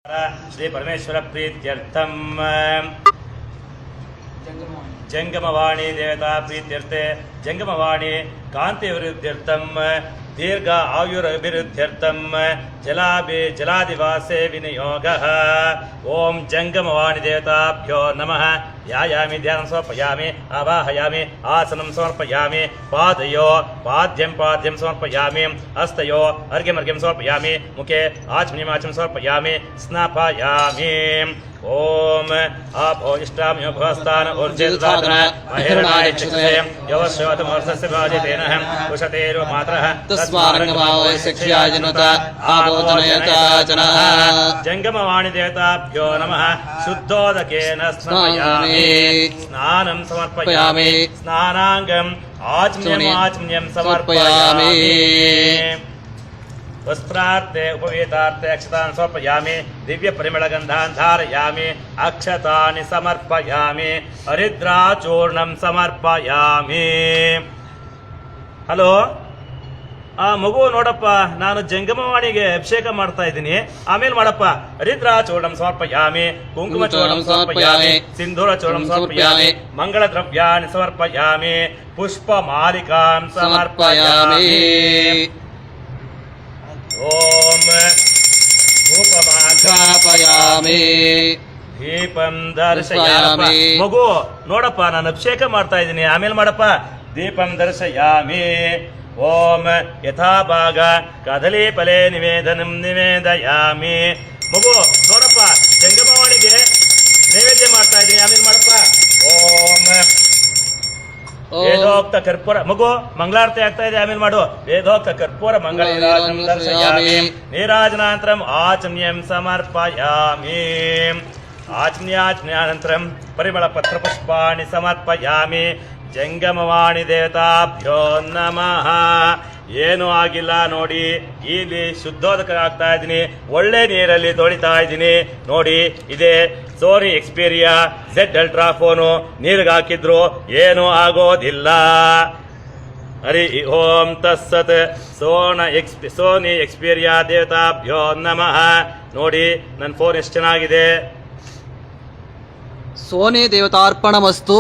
ಶ್ರೀ ಪರಮೇಶ್ವರ ಪ್ರೀತ್ಯರ್ಥಂ ಜಂಗಮವಾಣಿ ದೇವತಾ ಪ್ರೀತ್ಯರ್ಥೆ ಜಂಗಮವಾಣಿ ಕಾಂತಿ ವಿರುದ್ಧ್ಯರ್ಥಂ ದೀರ್ಘ ಆಯುರಭಿವೃದ್ಧ್ಯರ್ಥಂ ಜಲಾದಿವಾಸೆ ವಿನಿಯೋಗಃ. ಓಂ ಜಂಗಮವಾಣಿ ದೇವತಾಭ್ಯೋ ನಮಃ. ಯಾಯಾಮಿ ಧ್ಯಾನಂ ಸಮರ್ಪಯಾಮಿ, ಆವಾಹಯಾಮಿ, ಆಸನಂ ಸಮರ್ಪಯಾಮಿ, ಪಾದಯೋ ಪಾದ್ಯಂ ಸಮರ್ಪಯಾಮಿ, ಹಸ್ತಯೋ ಅರ್ಘ್ಯಂ ಸಮರ್ಪಯಾಮಿ, ಮುಖೆ ಆಚಮನಿಮಾಚಂ ಸಮರ್ಪಯಾಮಿ, ಸ್ನಾಪಯಾಮಿ. ಓಂ ಆಪೋ ಇಷ್ಟಾಮ್ಯೋ ಭವಸ್ಥಾನ ಊರ್ಜಿರ್ದಾತನ ಮಹಿರಣಾಯ ಚಿತ್ರೇ ಯವಶ್ಯೋತಮರ್ಸಸ್ಯ ಭಾಜಿತೇನ ಕುಶತೇರು ಮಾತ್ರಃ ತಸ್ಮಾರಂಗಮಾವಯ ಶಿಕ್ಷ್ಯಾಜನುತ ಆಬೋಧನಯತಾಚನಃ. ಜಂಗಮವಾಣಿ ದೇವತಾಭ್ಯೋ ನಮಃ. ಶುದ್ಧೋದಕೇನ ಸ್ನಾಪಯಾಮಿ, ಸ್ನಾನಂ ಸಮರ್ಪಯಾಮಿ, ಸ್ನಾನಾಂಗಂ ಆಚಮ್ಯಂ ಸಮರ್ಪಯಾಮಿ. ವಸ್ತ್ರಾರ್ಥೆ ಉಪವೇತಾರ್ಥೆ ಅಕ್ಷತಾನ್ ಸಮರ್ಪಯಾಮಿ, ದಿವ್ಯ ಪರಿಮಳಗಂಧಾನ್ ಧಾರಯಾಮಿ, ಅಕ್ಷತಾನಿ ಸಮರ್ಪಯಾಮಿ, ಹರಿದ್ರಾಚೂರ್ಣಂ ಸಮರ್ಪಯಾಮಿ. ಹಲೋ, ಆ ಮಗು ನೋಡಪ್ಪ, ನಾನು ಜಂಗಮವಾಣಿಗೆ ಅಭಿಷೇಕ ಮಾಡ್ತಾ ಇದ್ದೀನಿ, ಆಮೇಲೆ ಮಾಡಪ್ಪ. ಹರಿದ್ರಾಚೂರ್ಣಂ ಸಮರ್ಪಯಾಮಿ, ಕುಂಕುಮ ಚೂರ್ಣಂ ಸಮರ್ಪಯಾಮಿ, ಸಿಂಧೂರ ಚೂರ್ಣಂ ಸಮರ್ಪಯಾಮಿ, ಮಂಗಳ ದ್ರವ್ಯಾನಿ ಸಮರ್ಪಯಾಮಿ, ಪುಷ್ಪ ಮಾಲಿಕಾಂ ಸಮರ್ಪಯಾಮಿ. ಓಂ ಧೂಪಮಾಘ್ರಾಪಯಾಮಿ ದೀಪಂ ದರ್ಶಯಾಮಿ. ಮಗು ನೋಡಪ್ಪ, ನಾನು ಅಭಿಷೇಕ ಮಾಡ್ತಾ ಇದ್ದೀನಿ, ಆಮೇಲೆ ಮಾಡಪ್ಪ. ದೀಪಂ ದರ್ಶಯಾಮಿ. ಓಂ ಯಥಾಭಾಗ ಕದಲಿ ಫಲೆ ನಿವೇದಯಾಮಿ. ಮಗು ನೋಡಪ್ಪ, ಜಂಗಮವಾಣಿಗೆ ನೈವೇದ್ಯ ಮಾಡ್ತಾ ಇದ್ದೀನಿ, ಆಮೇಲೆ ಮಾಡಪ್ಪ. ಓಂ ವೇದೋಕ್ತ ಕರ್ಪೂರ. ಮಗು ಮಂಗಳಾರತಿ ಆಗ್ತಾ ಇದೆ, ಆಮೇಲೆ ಮಾಡು. ವೇದೋಕ್ತ ಕರ್ಪೂರ ಮಂಗಳ ನೀರಾಜನಂ ದರ್ಶಯಾಮಿ, ನೀರಾಜನಾನಂತರಂ ಆಚಮ್ಯಂ ಸಮರ್ಪಯಾಮಿ, ಆಚಮ್ಯಾನಂತರಂ ಪರಿಮಳ ಪತ್ರ ಪುಷ್ಪಾಣಿ ಸಮರ್ಪಯಾಮಿ. ಜಂಗಮವಾಣಿ ದೇವತಾಭ್ಯೋ ನಮಃ. ಏನೂ ಆಗಿಲ್ಲ ನೋಡಿ, ಇಲ್ಲಿ ಶುದ್ಧೋದಕ ಆಗ್ತಾ ಇದ್ದೀನಿ, ಒಳ್ಳೆ ನೀರಲ್ಲಿ ತೊಳಿತಾ ಇದ್ದೀನಿ ನೋಡಿ. ಇದೇ ಸೋನಿ ಎಕ್ಸ್ಪೀರಿಯಾ Z ಅಲ್ಟ್ರಾ ಫೋನು, ನೀರಿಗೆ ಹಾಕಿದ್ರು ಏನೂ ಆಗೋದಿಲ್ಲ. ಹರಿ ಓಂ ತತ್ಸತ್. ಸೋನಿ ಎಕ್ಸ್ಪೀರಿಯಾ ದೇವತಾಭ್ಯೋ ನಮಃ. ನೋಡಿ ನನ್ನ ಫೋನ್ ಎಷ್ಟು ಚೆನ್ನಾಗಿದೆ. ಸೋನಿ ದೇವತಾರ್ಪಣಮಸ್ತು.